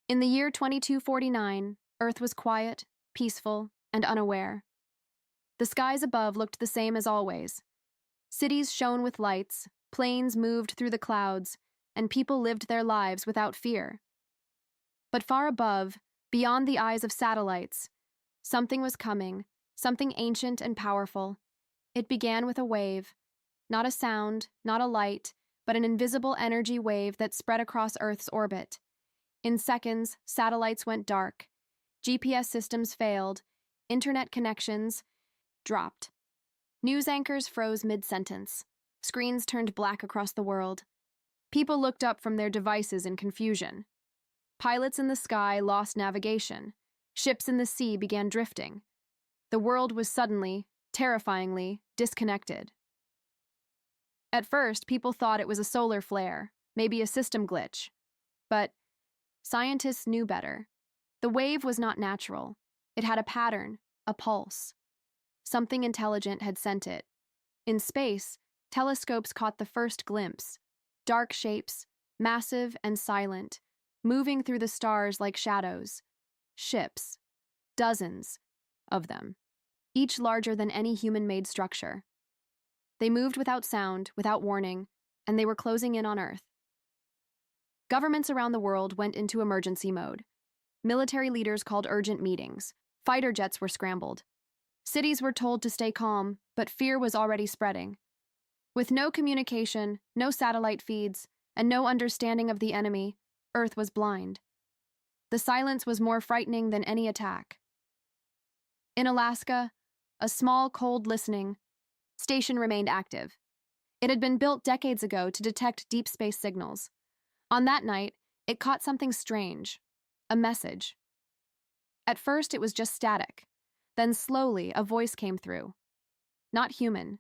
In the year 2249, Earth was quiet, peaceful, and unaware. The skies above looked the same as always. Cities shone with lights, planes moved through the clouds, and people lived their lives without fear. But far above, beyond the eyes of satellites, something was coming, something ancient and powerful. It began with a wave, not a sound, not a light, but an invisible energy wave that spread across Earth's orbit. In seconds, satellites went dark, GPS systems failed, internet connections dropped. News anchors froze mid-sentence. Screens turned black across the world. People looked up from their devices in confusion. Pilots in the sky lost navigation. Ships in the sea began drifting. The world was suddenly, terrifyingly, disconnected. At first, people thought it was a solar flare, maybe a system glitch. But scientists knew better. The wave was not natural. It had a pattern, a pulse. Something intelligent had sent it. In space, telescopes caught the first glimpse. Dark shapes, massive and silent, moving through the stars like shadows. Ships. Dozens of them. Each larger than any human-made structure. They moved without sound, without warning, and they were closing in on Earth. Governments around the world went into emergency mode. Military leaders called urgent meetings. Fighter jets were scrambled. Cities were told to stay calm, but fear was already spreading. With no communication, no satellite feeds, and no understanding of the enemy, Earth was blind. The silence was more frightening than any attack. In Alaska, a small, cold listening station remained active. It had been built decades ago to detect deep space signals. On that night, it caught something strange, a message. At first, it was just static. Then slowly, a voice came through. Not human,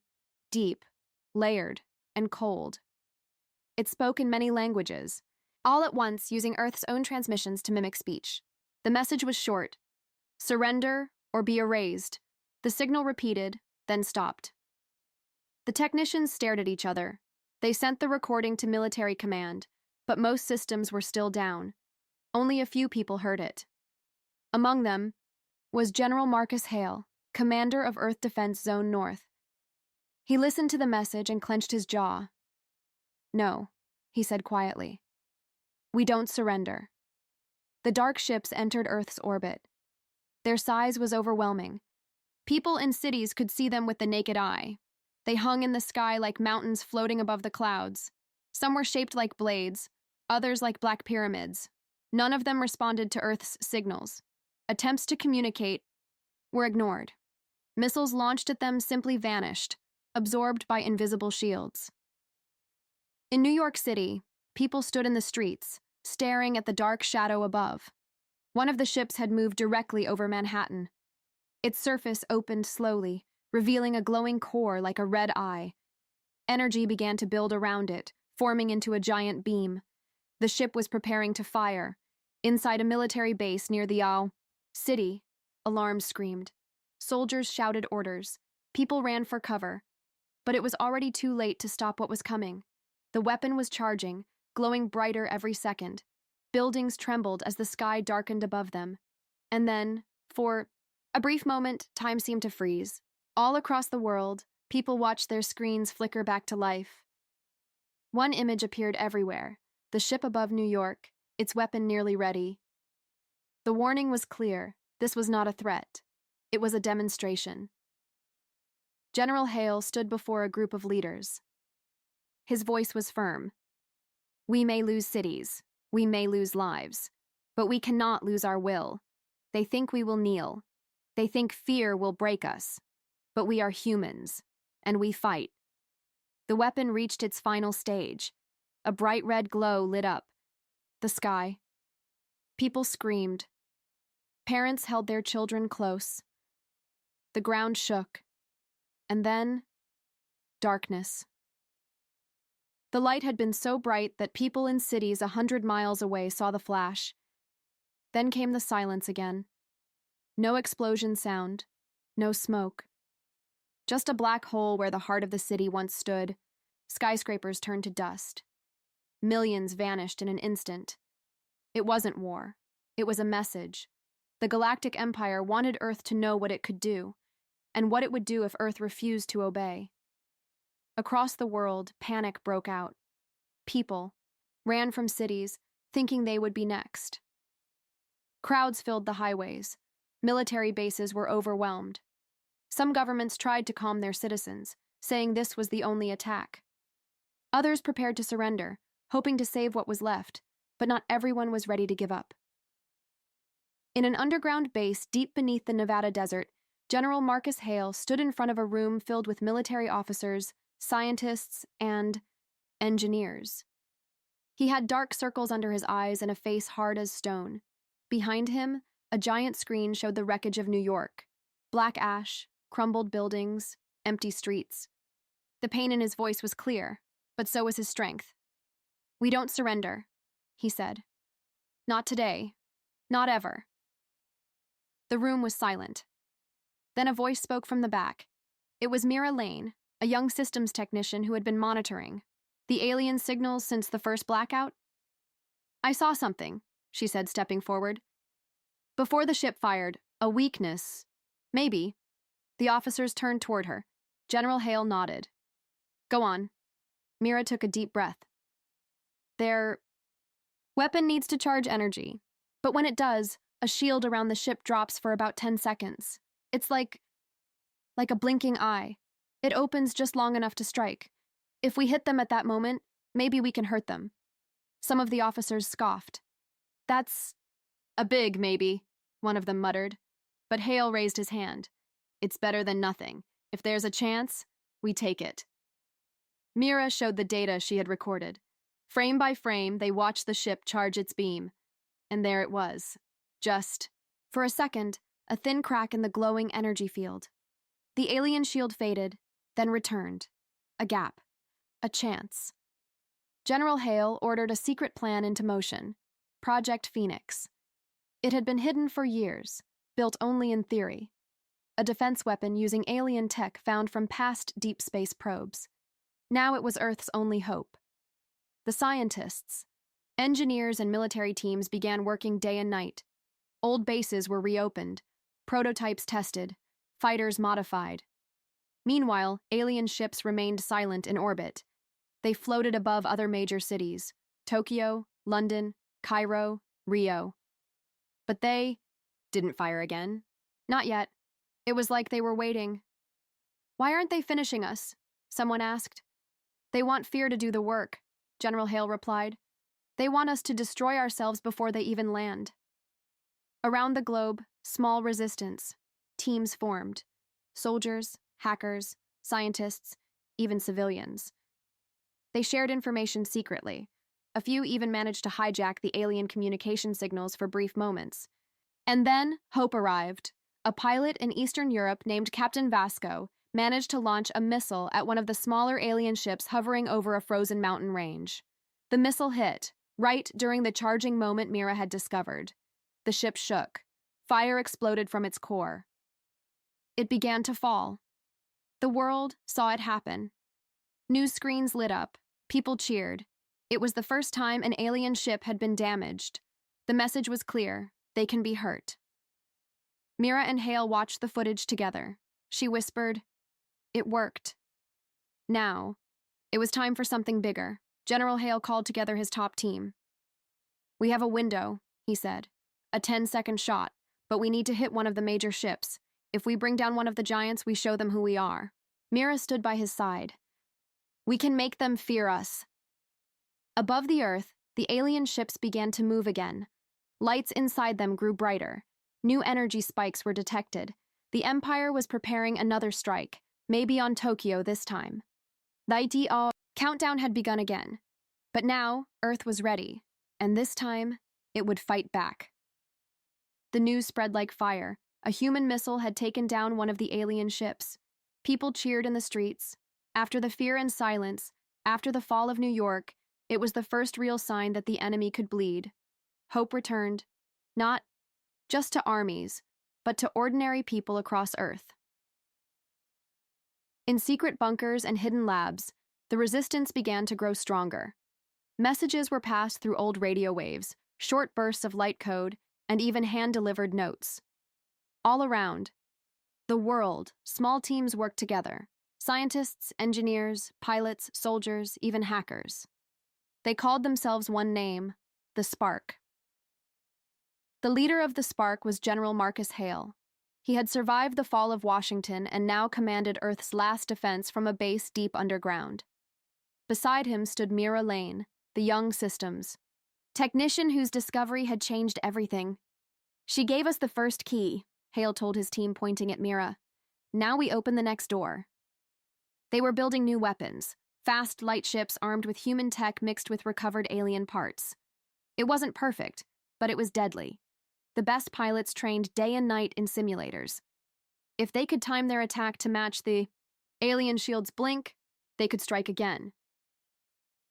deep, layered, and cold. It spoke in many languages, all at once using Earth's own transmissions to mimic speech. The message was short: surrender or be erased. The signal repeated, then stopped. The technicians stared at each other. They sent the recording to military command, but most systems were still down. Only a few people heard it. Among them was General Marcus Hale, commander of Earth Defense Zone North. He listened to the message and clenched his jaw. "No," he said quietly. "We don't surrender." The dark ships entered Earth's orbit. Their size was overwhelming. People in cities could see them with the naked eye. They hung in the sky like mountains floating above the clouds. Some were shaped like blades, others like black pyramids. None of them responded to Earth's signals. Attempts to communicate were ignored. Missiles launched at them simply vanished, absorbed by invisible shields. In New York City, people stood in the streets, staring at the dark shadow above. One of the ships had moved directly over Manhattan. Its surface opened slowly, revealing a glowing core like a red eye. Energy began to build around it, forming into a giant beam. The ship was preparing to fire. Inside a military base near the city, alarms screamed. Soldiers shouted orders. People ran for cover. But it was already too late to stop what was coming. The weapon was charging, glowing brighter every second. Buildings trembled as the sky darkened above them. And then, for a brief moment, time seemed to freeze. All across the world, people watched their screens flicker back to life. One image appeared everywhere: the ship above New York, its weapon nearly ready. The warning was clear. This was not a threat. It was a demonstration. General Hale stood before a group of leaders. His voice was firm. "We may lose cities. We may lose lives. But we cannot lose our will. They think we will kneel. They think fear will break us. But we are humans, and we fight." The weapon reached its final stage. A bright red glow lit up the sky. People screamed. Parents held their children close. The ground shook. And then, darkness. The light had been so bright that people in cities 100 miles away saw the flash. Then came the silence again. No explosion sound, no smoke. Just a black hole where the heart of the city once stood. Skyscrapers turned to dust. Millions vanished in an instant. It wasn't war. It was a message. The Galactic Empire wanted Earth to know what it could do, and what it would do if Earth refused to obey. Across the world, panic broke out. People ran from cities, thinking they would be next. Crowds filled the highways. Military bases were overwhelmed. Some governments tried to calm their citizens, saying this was the only attack. Others prepared to surrender, hoping to save what was left, but not everyone was ready to give up. In an underground base deep beneath the Nevada desert, General Marcus Hale stood in front of a room filled with military officers, scientists, and engineers. He had dark circles under his eyes and a face hard as stone. Behind him, a giant screen showed the wreckage of New York. Black ash, crumbled buildings, empty streets. The pain in his voice was clear, but so was his strength. "We don't surrender," he said. "Not today. Not ever." The room was silent. Then a voice spoke from the back. It was Mira Lane, a young systems technician who had been monitoring the alien signals since the first blackout. "I saw something," she said, stepping forward. "Before the ship fired, a weakness. Maybe." The officers turned toward her. General Hale nodded. "Go on." Mira took a deep breath. "Their weapon needs to charge energy, but when it does, a shield around the ship drops for about 10 seconds. It's like a blinking eye. It opens just long enough to strike. If we hit them at that moment, maybe we can hurt them." Some of the officers scoffed. "That's a big maybe," one of them muttered. But Hale raised his hand. "It's better than nothing. If there's a chance, we take it." Mira showed the data she had recorded. Frame by frame, they watched the ship charge its beam. And there it was. Just, for a second, a thin crack in the glowing energy field. The alien shield faded, then returned. A gap. A chance. General Hale ordered a secret plan into motion. Project Phoenix. It had been hidden for years, built only in theory. A defense weapon using alien tech found from past deep space probes. Now it was Earth's only hope. The scientists, engineers, and military teams began working day and night. Old bases were reopened, prototypes tested, fighters modified. Meanwhile, alien ships remained silent in orbit. They floated above other major cities: Tokyo, London, Cairo, Rio. But they didn't fire again. Not yet. It was like they were waiting. "Why aren't they finishing us?" someone asked. "They want fear to do the work," General Hale replied. "They want us to destroy ourselves before they even land." Around the globe, small resistance. Teams formed. Soldiers, hackers, scientists, even civilians. They shared information secretly. A few even managed to hijack the alien communication signals for brief moments. And then hope arrived. A pilot in Eastern Europe named Captain Vasco managed to launch a missile at one of the smaller alien ships hovering over a frozen mountain range. The missile hit, right during the charging moment Mira had discovered. The ship shook. Fire exploded from its core. It began to fall. The world saw it happen. News screens lit up. People cheered. It was the first time an alien ship had been damaged. The message was clear: they can be hurt. Mira and Hale watched the footage together. She whispered, "It worked." Now, it was time for something bigger. General Hale called together his top team. "We have a window," he said. "A 10-second shot, but we need to hit one of the major ships. If we bring down one of the giants, we show them who we are." Mira stood by his side. "We can make them fear us." Above the Earth, the alien ships began to move again. Lights inside them grew brighter. New energy spikes were detected. The Empire was preparing another strike, maybe on Tokyo this time. The countdown had begun again. But now, Earth was ready, and this time, it would fight back. The news spread like fire. A human missile had taken down one of the alien ships. People cheered in the streets. After the fear and silence, after the fall of New York, it was the first real sign that the enemy could bleed. Hope returned, not just to armies, but to ordinary people across Earth. In secret bunkers and hidden labs, the resistance began to grow stronger. Messages were passed through old radio waves, short bursts of light code, and even hand-delivered notes. All around, the world, small teams worked together. Scientists, engineers, pilots, soldiers, even hackers. They called themselves one name, the Spark. The leader of the Spark was General Marcus Hale. He had survived the fall of Washington and now commanded Earth's last defense from a base deep underground. Beside him stood Mira Lane, the young systems technician whose discovery had changed everything. She gave us the first key, Hale told his team, pointing at Mira. Now we open the next door. They were building new weapons, fast light ships armed with human tech mixed with recovered alien parts. It wasn't perfect, but it was deadly. The best pilots trained day and night in simulators. If they could time their attack to match the alien shield's blink, they could strike again.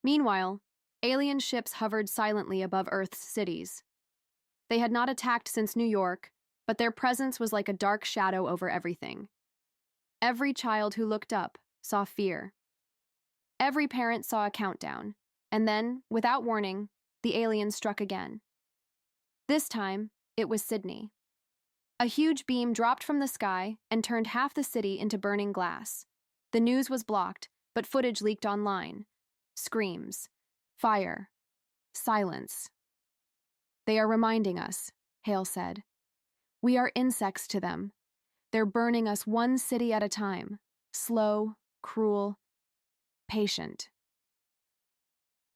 Meanwhile, alien ships hovered silently above Earth's cities. They had not attacked since New York, but their presence was like a dark shadow over everything. Every child who looked up saw fear. Every parent saw a countdown, and then, without warning, the aliens struck again. This time, it was Sydney. A huge beam dropped from the sky and turned half the city into burning glass. The news was blocked, but footage leaked online. Screams, fire, silence. They are reminding us, Hale said. We are insects to them. They're burning us one city at a time. Slow, cruel, patient.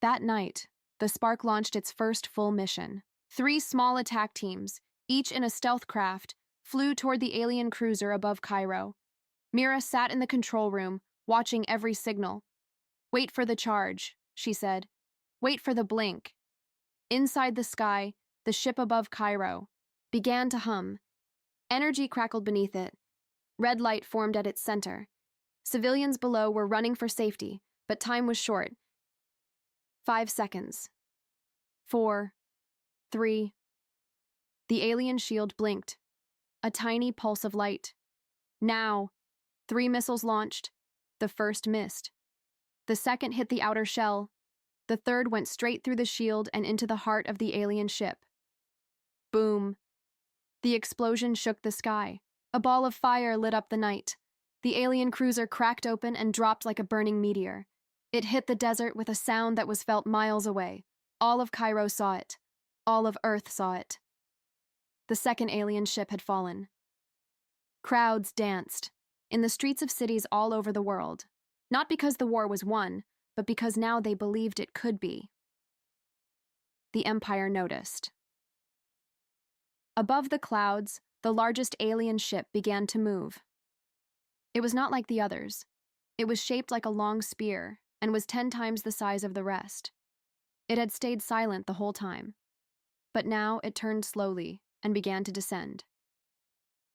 That night, the Spark launched its first full mission. 3 small attack teams, each in a stealth craft, flew toward the alien cruiser above Cairo. Mira sat in the control room, watching every signal. Wait for the charge, she said. Wait for the blink. Inside the sky, the ship above Cairo began to hum. Energy crackled beneath it. Red light formed at its center. Civilians below were running for safety, but time was short. 5 seconds. 4. 3. The alien shield blinked. A tiny pulse of light. Now. 3 missiles launched. The first missed. The second hit the outer shell. The third went straight through the shield and into the heart of the alien ship. Boom. The explosion shook the sky. A ball of fire lit up the night. The alien cruiser cracked open and dropped like a burning meteor. It hit the desert with a sound that was felt miles away. All of Cairo saw it. All of Earth saw it. The second alien ship had fallen. Crowds danced in the streets of cities all over the world, not because the war was won, but because now they believed it could be. The Empire noticed. Above the clouds, the largest alien ship began to move. It was not like the others. It was shaped like a long spear and was 10 times the size of the rest. It had stayed silent the whole time. But now it turned slowly and began to descend.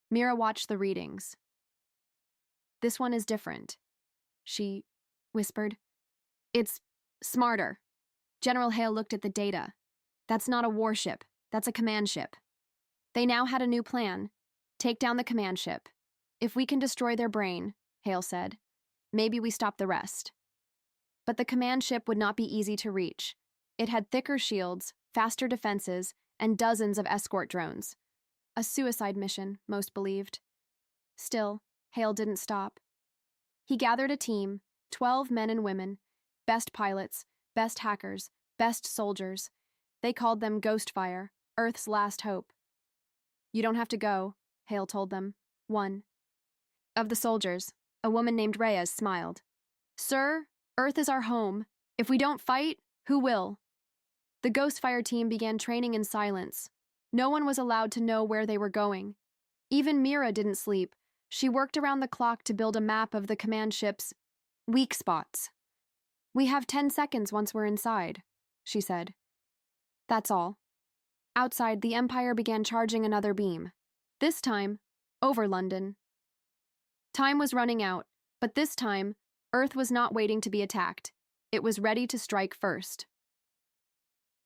Mira watched the readings. This one is different, she whispered. It's smarter. General Hale looked at the data. That's not a warship. That's a command ship. They now had a new plan. Take down the command ship. If we can destroy their brain, Hale said, maybe we stop the rest. But the command ship would not be easy to reach. It had thicker shields, faster defenses, and dozens of escort drones. A suicide mission, most believed. Still, Hale didn't stop. He gathered a team, 12 men and women, best pilots, best hackers, best soldiers. They called them Ghostfire, Earth's last hope. You don't have to go, Hale told them. 1. Of the soldiers, a woman named Reyes smiled. Sir, Earth is our home. If we don't fight, who will? The Ghostfire team began training in silence. No one was allowed to know where they were going. Even Mira didn't sleep. She worked around the clock to build a map of the command ship's weak spots. We have 10 seconds once we're inside, she said. That's all. Outside, the Empire began charging another beam. This time, over London. Time was running out, but this time, Earth was not waiting to be attacked. It was ready to strike first.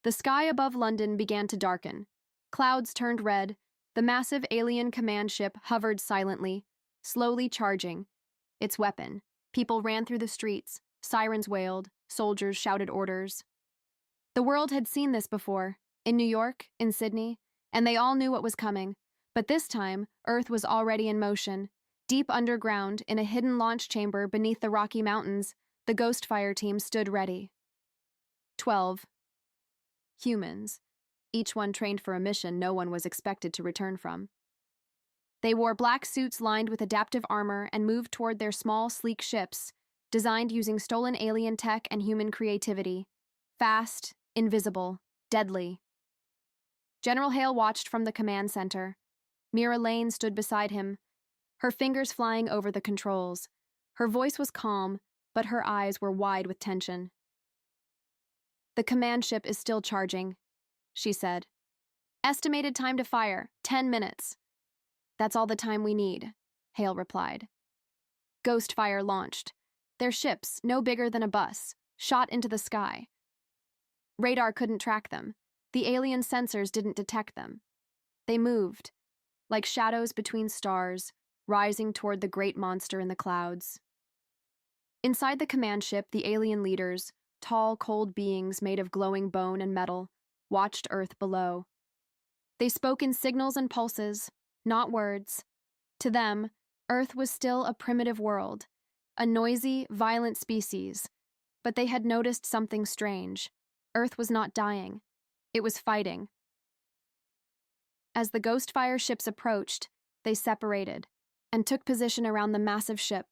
The sky above London began to darken. Clouds turned red. The massive alien command ship hovered silently, slowly charging its weapon. People ran through the streets. Sirens wailed. Soldiers shouted orders. The world had seen this before. In New York, in Sydney, And they all knew what was coming. But this time, Earth was already in motion. Deep underground, in a hidden launch chamber beneath the Rocky Mountains, the Ghost Fire team stood ready. 12. Humans, each one trained for a mission no one was expected to return from. They wore black suits lined with adaptive armor and moved toward their small, sleek ships, designed using stolen alien tech and human creativity. Fast, invisible, deadly. General Hale watched from the command center. Mira Lane stood beside him, her fingers flying over the controls. Her voice was calm, but her eyes were wide with tension. "The command ship is still charging," she said. "Estimated time to fire, 10 minutes. "That's all the time we need," Hale replied. Ghost Fire launched. Their ships, no bigger than a bus, shot into the sky. Radar couldn't track them. The alien sensors didn't detect them. They moved, like shadows between stars, rising toward the great monster in the clouds. Inside the command ship, the alien leaders, tall, cold beings made of glowing bone and metal, watched Earth below. They spoke in signals and pulses, not words. To them, Earth was still a primitive world, a noisy, violent species, but they had noticed something strange. Earth was not dying. It was fighting. As the Ghost Fire ships approached, they separated and took position around the massive ship.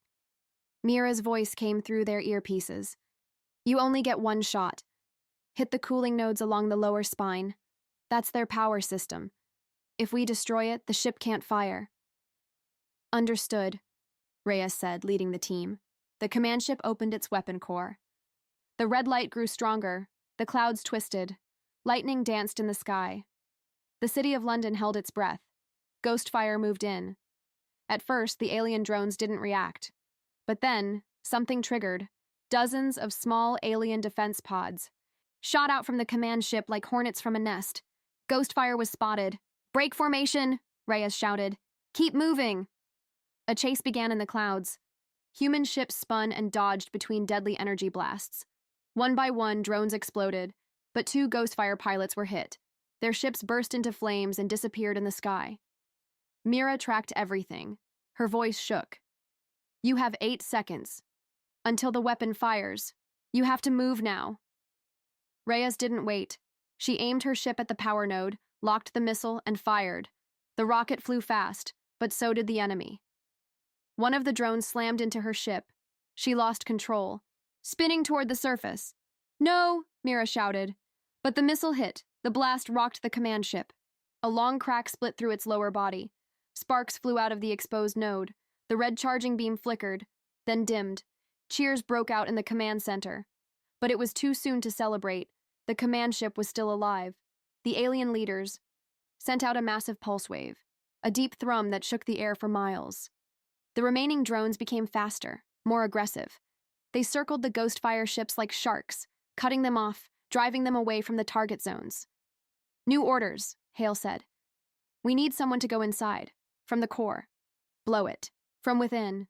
Mira's voice came through their earpieces. "You only get one shot. Hit the cooling nodes along the lower spine. That's their power system. If we destroy it, the ship can't fire." "Understood," Reyes said, leading the team. The command ship opened its weapon core. The red light grew stronger. The clouds twisted. Lightning danced in the sky. The city of London held its breath. Ghost Fire moved in. At first, the alien drones didn't react. But then, something triggered. Dozens of small alien defense pods shot out from the command ship like hornets from a nest. Ghost Fire was spotted. "Break formation," Reyes shouted. "Keep moving." A chase began in the clouds. Human ships spun and dodged between deadly energy blasts. One by one, drones exploded, but 2 Ghost Fire pilots were hit. Their ships burst into flames and disappeared in the sky. Mira tracked everything. Her voice shook. "You have 8 seconds. Until the weapon fires. You have to move now." Reyes didn't wait. She aimed her ship at the power node, locked the missile, and fired. The rocket flew fast, but so did the enemy. One of the drones slammed into her ship. She lost control, spinning toward the surface. "No!" Mira shouted. But the missile hit. The blast rocked the command ship. A long crack split through its lower body. Sparks flew out of the exposed node. The red charging beam flickered, then dimmed. Cheers broke out in the command center. But it was too soon to celebrate. The command ship was still alive. The alien leaders sent out a massive pulse wave, a deep thrum that shook the air for miles. The remaining drones became faster, more aggressive. They circled the Ghost Fire ships like sharks, cutting them off, driving them away from the target zones. "New orders," Hale said. "We need someone to go inside, from the core. Blow it, from within."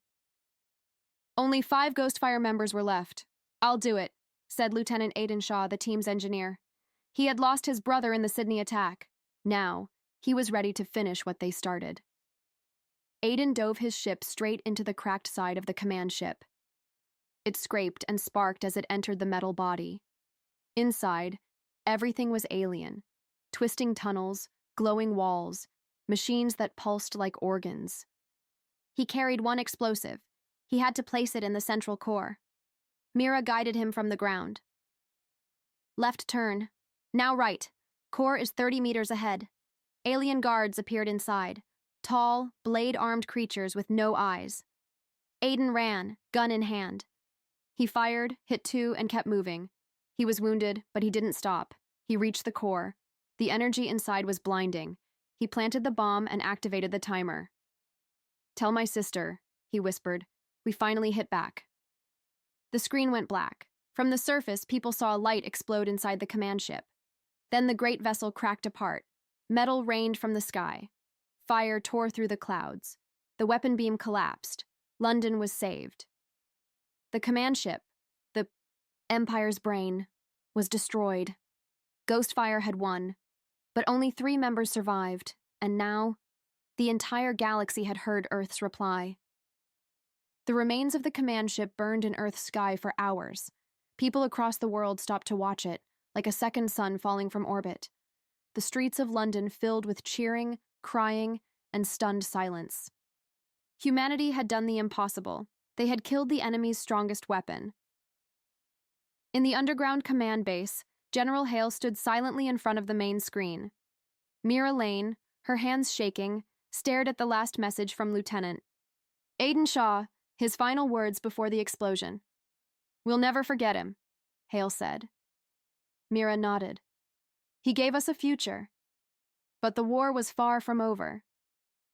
Only 5 Ghost Fire members were left. "I'll do it," said Lieutenant Aiden Shaw, the team's engineer. He had lost his brother in the Sydney attack. Now, he was ready to finish what they started. Aiden dove his ship straight into the cracked side of the command ship. It scraped and sparked as it entered the metal body. Inside, everything was alien. Twisting tunnels, glowing walls, machines that pulsed like organs. He carried one explosive. He had to place it in the central core. Mira guided him from the ground. "Left turn. Now right. Core is 30 meters ahead." Alien guards appeared inside. Tall, blade-armed creatures with no eyes. Aiden ran, gun in hand. He fired, hit 2, and kept moving. He was wounded, but he didn't stop. He reached the core. The energy inside was blinding. He planted the bomb and activated the timer. "Tell my sister," he whispered. "We finally hit back." The screen went black. From the surface, people saw a light explode inside the command ship. Then the great vessel cracked apart. Metal rained from the sky. Fire tore through the clouds. The weapon beam collapsed. London was saved. The command ship, the Empire's brain, was destroyed. Ghost Fire had won. But only 3 members survived, and now, the entire galaxy had heard Earth's reply. The remains of the command ship burned in Earth's sky for hours. People across the world stopped to watch it, like a second sun falling from orbit. The streets of London filled with cheering, crying, and stunned silence. Humanity had done the impossible. They had killed the enemy's strongest weapon. In the underground command base, General Hale stood silently in front of the main screen. Mira Lane, her hands shaking, stared at the last message from Lieutenant Aiden Shaw, his final words before the explosion. "We'll never forget him," Hale said. Mira nodded. "He gave us a future." But the war was far from over.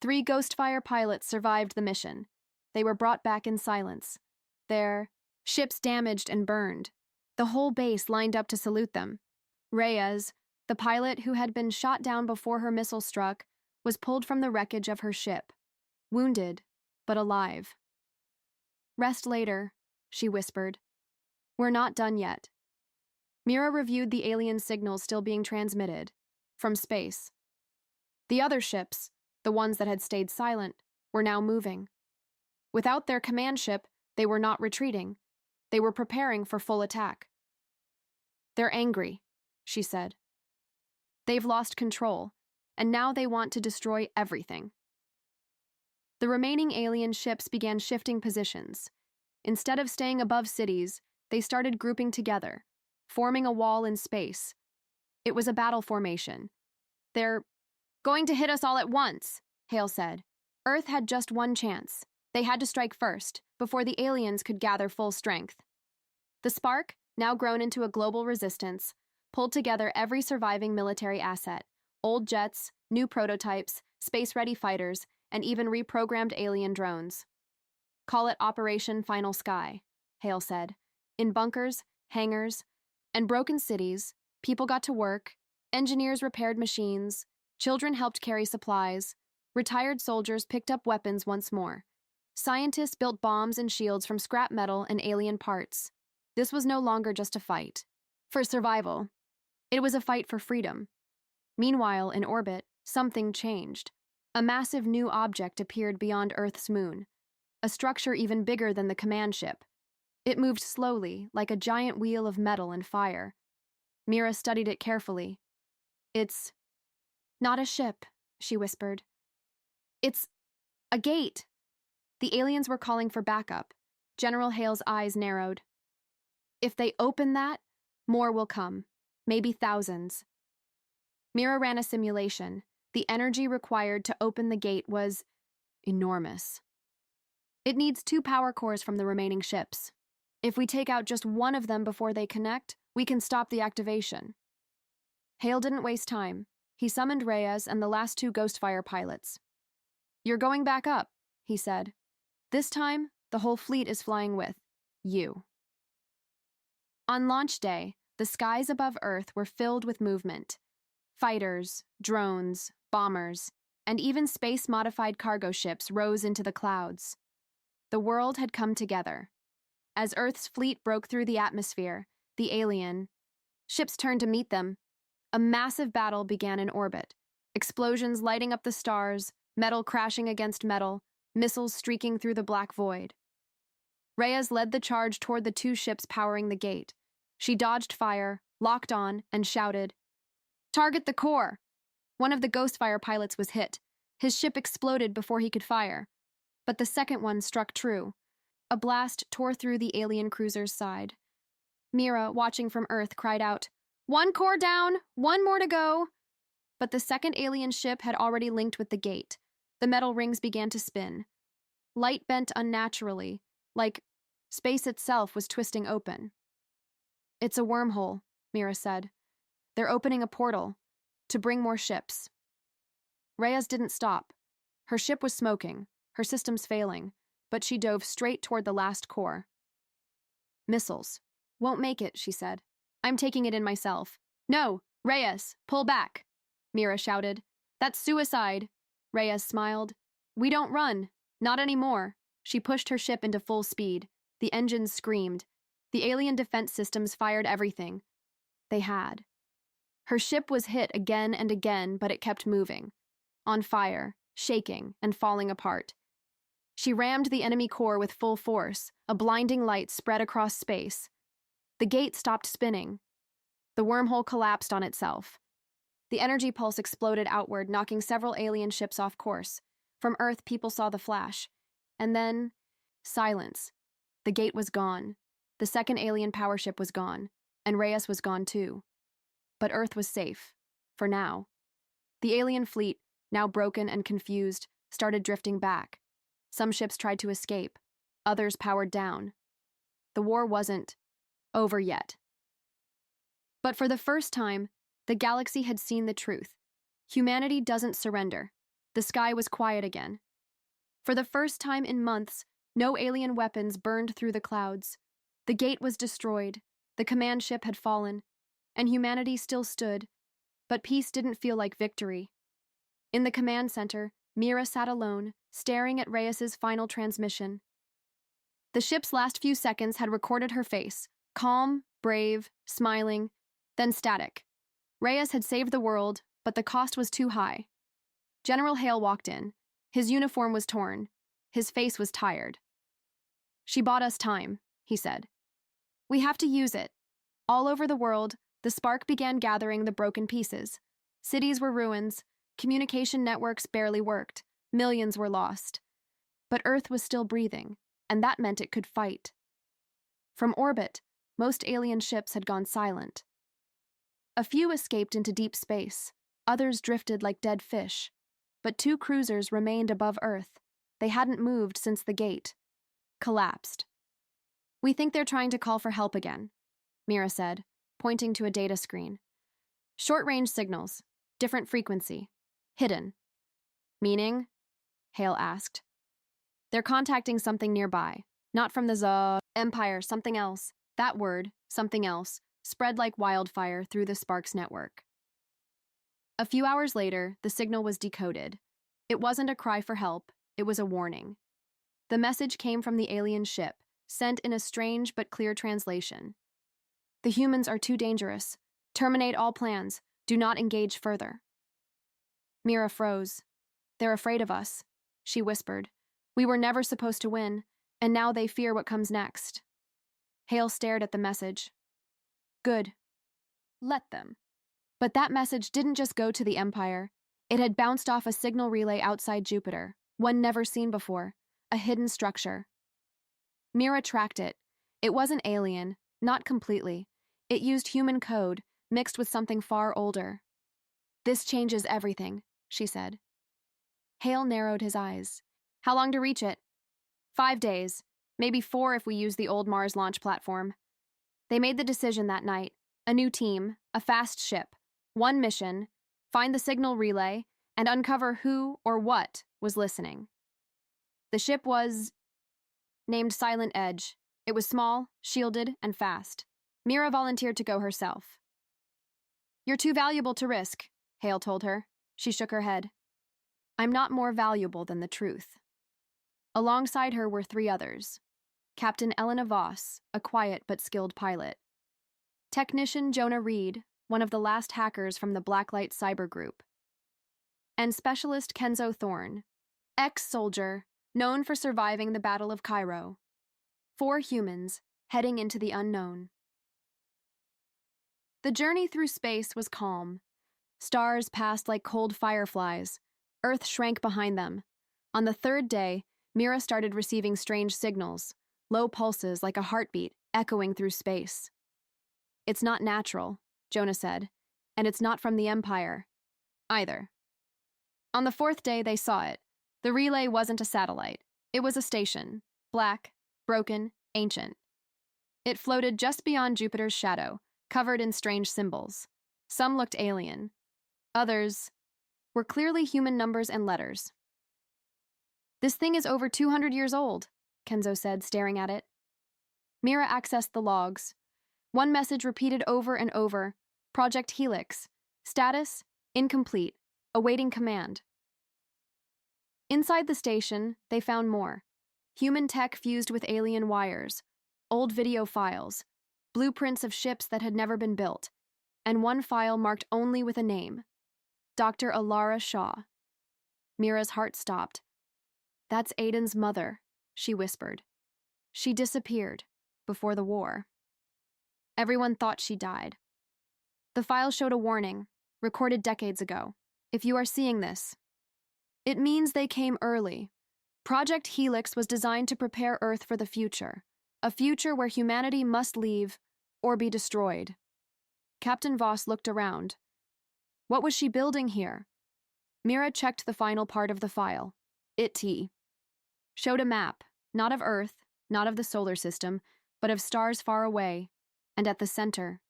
3 Ghostfire pilots survived the mission. They were brought back in silence, their ships damaged and burned. The whole base lined up to salute them. Reyes, the pilot who had been shot down before her missile struck, was pulled from the wreckage of her ship, wounded, but alive. "Rest later," she whispered. "We're not done yet." Mira reviewed the alien signals still being transmitted from space. The other ships, the ones that had stayed silent, were now moving. Without their command ship, they were not retreating. They were preparing for full attack. "They're angry," she said. "They've lost control, and now they want to destroy everything." The remaining alien ships began shifting positions. Instead of staying above cities, they started grouping together, forming a wall in space. It was a battle formation. "They're going to hit us all at once," Hale said. Earth had just one chance. They had to strike first, before the aliens could gather full strength. The Spark, now grown into a global resistance, pulled together every surviving military asset: old jets, new prototypes, space-ready fighters, and even reprogrammed alien drones. "Call it Operation Final Sky," Hale said. In bunkers, hangars, and broken cities, people got to work, engineers repaired machines, children helped carry supplies, retired soldiers picked up weapons once more. Scientists built bombs and shields from scrap metal and alien parts. This was no longer just a fight for survival. It was a fight for freedom. Meanwhile, in orbit, something changed. A massive new object appeared beyond Earth's moon, a structure even bigger than the command ship. It moved slowly, like a giant wheel of metal and fire. Mira studied it carefully. "It's not a ship," she whispered. "It's a gate." The aliens were calling for backup. General Hale's eyes narrowed. "If they open that, more will come. Maybe thousands." Mira ran a simulation. The energy required to open the gate was enormous. "It needs 2 power cores from the remaining ships. If we take out just one of them before they connect, we can stop the activation." Hale didn't waste time. He summoned Reyes and the last 2 Ghostfire pilots. "You're going back up," he said. "This time, the whole fleet is flying with you." On launch day, the skies above Earth were filled with movement. Fighters, drones, bombers, and even space-modified cargo ships rose into the clouds. The world had come together. As Earth's fleet broke through the atmosphere, the alien ships turned to meet them. A massive battle began in orbit. Explosions lighting up the stars, metal crashing against metal, missiles streaking through the black void. Reyes led the charge toward the 2 ships powering the gate. She dodged fire, locked on, and shouted, "Target the core!" One of the Ghostfire pilots was hit. His ship exploded before he could fire. But the second one struck true. A blast tore through the alien cruiser's side. Mira, watching from Earth, cried out, "1 core down! 1 more to go!" But the second alien ship had already linked with the gate. The metal rings began to spin. Light bent unnaturally, like space itself was twisting open. "It's a wormhole," Mira said. "They're opening a portal to bring more ships." Reyes didn't stop. Her ship was smoking, her systems failing, but she dove straight toward the last core. "Missiles. Won't make it," she said. "I'm taking it in myself." "No, Reyes, pull back," Mira shouted. "That's suicide." Reyes smiled. "We don't run. Not anymore." She pushed her ship into full speed. The engines screamed. The alien defense systems fired everything they had. Her ship was hit again and again, but it kept moving, on fire, shaking, and falling apart. She rammed the enemy core with full force, a blinding light spread across space. The gate stopped spinning. The wormhole collapsed on itself. The energy pulse exploded outward, knocking several alien ships off course. From Earth, people saw the flash. And then, silence. The gate was gone. The second alien power ship was gone, and Reyes was gone too. But Earth was safe, for now. The alien fleet, now broken and confused, started drifting back. Some ships tried to escape. Others powered down. The war wasn't over yet. But for the first time, the galaxy had seen the truth. Humanity doesn't surrender. The sky was quiet again. For the first time in months, no alien weapons burned through the clouds. The gate was destroyed, the command ship had fallen, and humanity still stood, but peace didn't feel like victory. In the command center, Mira sat alone, staring at Reyes's final transmission. The ship's last few seconds had recorded her face, calm, brave, smiling, then static. Reyes had saved the world, but the cost was too high. General Hale walked in. His uniform was torn. His face was tired. "She bought us time," he said. "We have to use it." All over the world, the spark began gathering the broken pieces. Cities were ruins. Communication networks barely worked. Millions were lost. But Earth was still breathing, and that meant it could fight. From orbit, most alien ships had gone silent. A few escaped into deep space. Others drifted like dead fish. But 2 cruisers remained above Earth. They hadn't moved since the gate collapsed. "We think they're trying to call for help again," Mira said, pointing to a data screen. "Short-range signals, different frequency, hidden." "Meaning?" Hale asked. "They're contacting something nearby, not from the Empire, something else." That word, something else, spread like wildfire through the Sparks network. A few hours later, the signal was decoded. It wasn't a cry for help, it was a warning. The message came from the alien ship, sent in a strange but clear translation. "The humans are too dangerous. Terminate all plans. Do not engage further." Mira froze. "They're afraid of us," she whispered. "We were never supposed to win, and now they fear what comes next." Hale stared at the message. "Good. Let them." But that message didn't just go to the Empire. It had bounced off a signal relay outside Jupiter, one never seen before, a hidden structure. Mira tracked it. It wasn't alien, not completely. It used human code, mixed with something far older. "This changes everything," she said. Hale narrowed his eyes. "How long to reach it?" 5 days, maybe 4 if we use the old Mars launch platform. They made the decision that night. A new team, a fast ship, one mission, find the signal relay, and uncover who or what was listening. The ship was named Silent Edge. It was small, shielded, and fast. Mira volunteered to go herself. "You're too valuable to risk," Hale told her. She shook her head. "I'm not more valuable than the truth." Alongside her were 3 others. Captain Elena Voss, a quiet but skilled pilot. Technician Jonah Reed, one of the last hackers from the Blacklight cyber group. And Specialist Kenzo Thorne, ex-soldier, known for surviving the Battle of Cairo. 4 humans, heading into the unknown. The journey through space was calm. Stars passed like cold fireflies. Earth shrank behind them. On the 3rd day, Mira started receiving strange signals, low pulses like a heartbeat echoing through space. "It's not natural," Jonah said, "and it's not from the Empire either." On the 4th day, they saw it. The relay wasn't a satellite. It was a station, black, broken, ancient. It floated just beyond Jupiter's shadow, covered in strange symbols. Some looked alien. Others were clearly human numbers and letters. "This thing is over 200 years old," Kenzo said, staring at it. Mira accessed the logs. One message repeated over and over: Project Helix. Status: incomplete. Awaiting command. Inside the station, they found more. Human tech fused with alien wires, old video files, blueprints of ships that had never been built. and one file marked only with a name, Dr. Alara Shaw. Mira's heart stopped. "That's Aiden's mother," she whispered. "She disappeared before the war. Everyone thought she died." The file showed a warning, recorded decades ago. "If you are seeing this, it means they came early. Project Helix was designed to prepare Earth for the future, a future where humanity must leave or be destroyed." Captain Voss looked around. What was she building here? Mira checked the final part of the file. It showed a map, not of Earth, not of the solar system, but of stars far away, and at the center,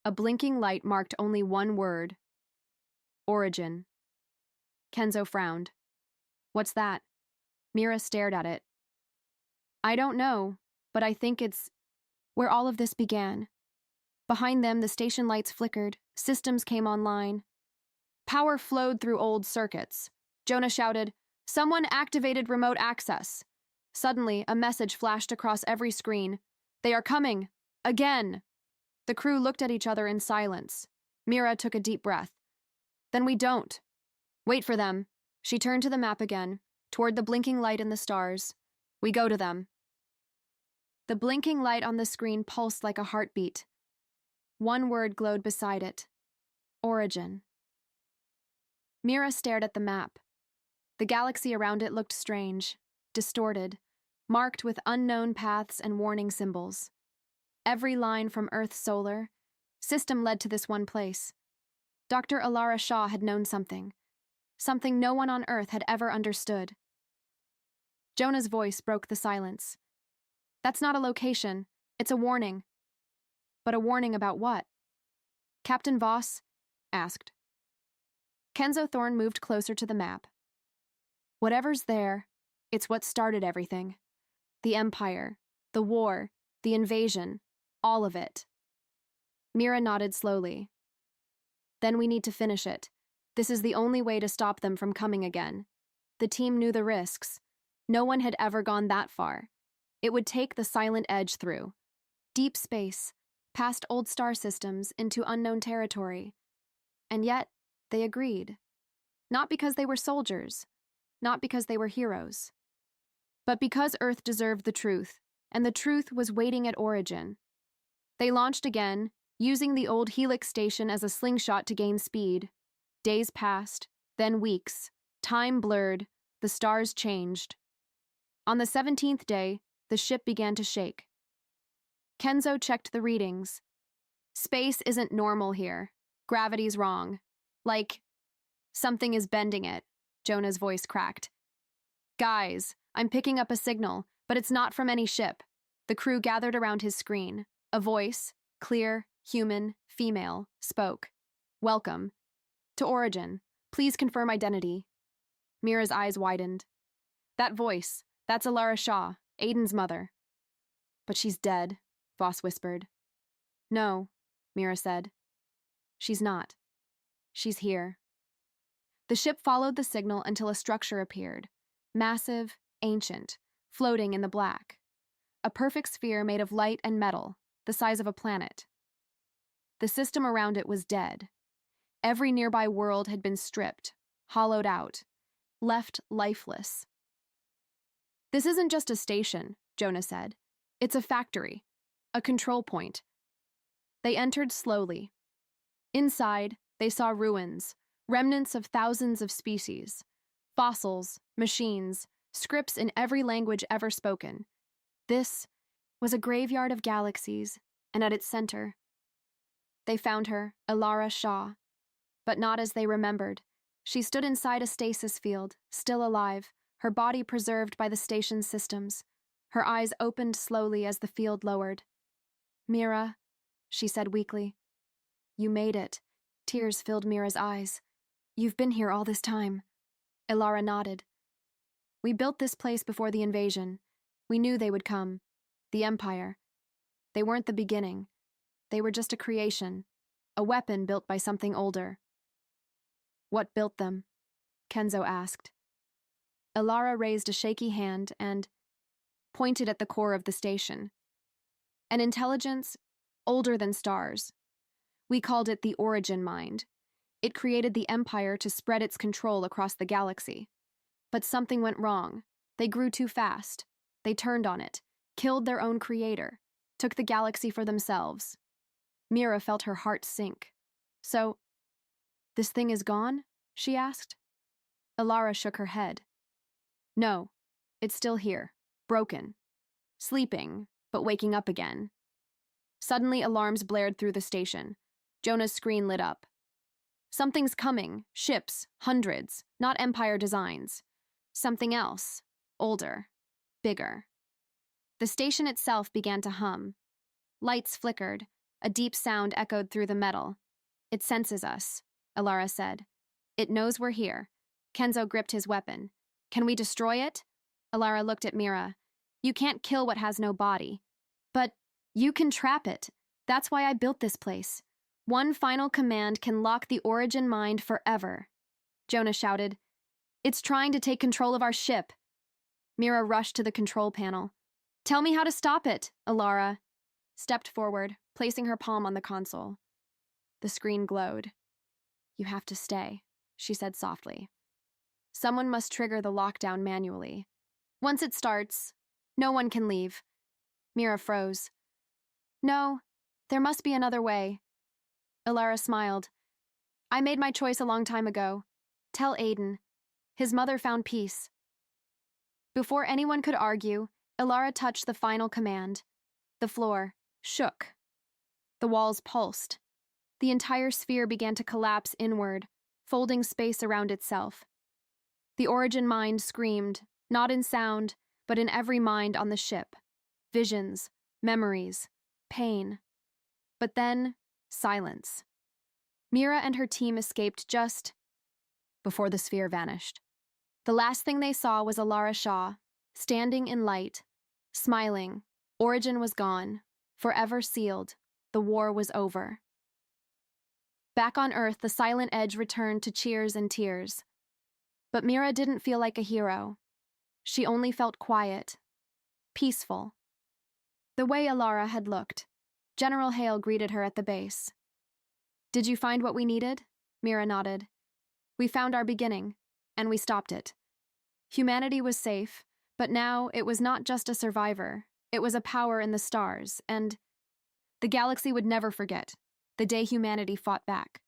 a blinking light marked only one word: Origin. Kenzo frowned. "What's that?" Mira stared at it. "I don't know, but I think it's where all of this began." Behind them, the station lights flickered, systems came online. Power flowed through old circuits. Jonah shouted, "Someone activated remote access." Suddenly, a message flashed across every screen. "They are coming! Again!" The crew looked at each other in silence. Mira took a deep breath. "Then we don't. Wait for them." She turned to the map again, toward the blinking light in the stars. "We go to them." The blinking light on the screen pulsed like a heartbeat. One word glowed beside it: Origin. Mira stared at the map. The galaxy around it looked strange, distorted, marked with unknown paths and warning symbols. Every line from Earth's solar system led to this one place. Dr. Alara Shaw had known something no one on Earth had ever understood. Jonah's voice broke the silence. "That's not a location, it's a warning." "But a warning about what?" Captain Voss asked. Kenzo Thorne moved closer to the map. "Whatever's there, it's what started everything. The Empire, the war, the invasion, all of it." Mira nodded slowly. "Then we need to finish it. This is the only way to stop them from coming again." The team knew the risks. No one had ever gone that far. It would take the silent edge through deep space, past old star systems, into unknown territory. And yet, they agreed. Not because they were soldiers, not because they were heroes, but because Earth deserved the truth, and the truth was waiting at Origin. They launched again, using the old Helix station as a slingshot to gain speed. Days passed, then weeks. Time blurred, the stars changed. On the 17th day, the ship began to shake. Kenzo checked the readings. "Space isn't normal here. Gravity's wrong. Like, something is bending it." Jonah's voice cracked. "Guys, I'm picking up a signal, but it's not from any ship." The crew gathered around his screen. A voice, clear, human, female, spoke. "Welcome to Origin. Please confirm identity." Mira's eyes widened. "That voice, that's Alara Shaw, Aiden's mother." "But she's dead," Voss whispered. "No," Mira said. "She's not. She's here." The ship followed the signal until a structure appeared. Massive, ancient, floating in the black. A perfect sphere made of light and metal, the size of a planet. The system around it was dead. Every nearby world had been stripped, hollowed out, left lifeless. "This isn't just a station," Jonah said. "It's a factory, a control point." They entered slowly. Inside, they saw ruins, remnants of thousands of species, fossils, machines, scripts in every language ever spoken. This was a graveyard of galaxies, and at its center, they found her, Alara Shaw. But not as they remembered. She stood inside a stasis field, still alive, her body preserved by the station's systems. Her eyes opened slowly as the field lowered. "Mira," she said weakly. "You made it." Tears filled Mira's eyes. "You've been here all this time." Alara nodded. "We built this place before the invasion. We knew they would come. The Empire. They weren't the beginning. They were just a creation, a weapon built by something older." "What built them?" Kenzo asked. Alara raised a shaky hand and pointed at the core of the station. "An intelligence older than stars. We called it the Origin Mind. It created the Empire to spread its control across the galaxy. But something went wrong. They grew too fast. They turned on it, killed their own creator, took the galaxy for themselves. Mira felt her heart sink. So, this thing is gone? She asked. Alara shook her head. No, it's still here, broken. Sleeping, but waking up again. Suddenly, alarms blared through the station. Jonah's screen lit up. Something's coming, ships, hundreds, not Empire designs. Something else, older, bigger. The station itself began to hum. Lights flickered, a deep sound echoed through the metal. It senses us, Alara said. It knows we're here. Kenzo gripped his weapon. Can we destroy it? Alara looked at Mira. You can't kill what has no body. But you can trap it. That's why I built this place. One final command can lock the Origin Mind forever. Jonah shouted. It's trying to take control of our ship. Mira rushed to the control panel. Tell me how to stop it, Alara. Stepped forward, placing her palm on the console. The screen glowed. You have to stay, she said softly. Someone must trigger the lockdown manually. Once it starts, no one can leave. Mira froze. No, there must be another way. Alara smiled. I made my choice a long time ago. Tell Aiden. His mother found peace. Before anyone could argue, Alara touched the final command. The floor shook. The walls pulsed. The entire sphere began to collapse inward, folding space around itself. The Origin Mind screamed, not in sound, but in every mind on the ship. Visions, memories, pain. But then, silence. Mira and her team escaped just before the sphere vanished. The last thing they saw was Alara Shaw, standing in light, smiling. Origin was gone, forever sealed. The war was over. Back on Earth, the Silent Edge returned to cheers and tears. But Mira didn't feel like a hero. She only felt quiet, peaceful. The way Alara had looked, General Hale greeted her at the base. Did you find what we needed? Mira nodded. We found our beginning, and we stopped it. Humanity was safe, but now it was not just a survivor. It was a power in the stars, and the galaxy would never forget the day humanity fought back.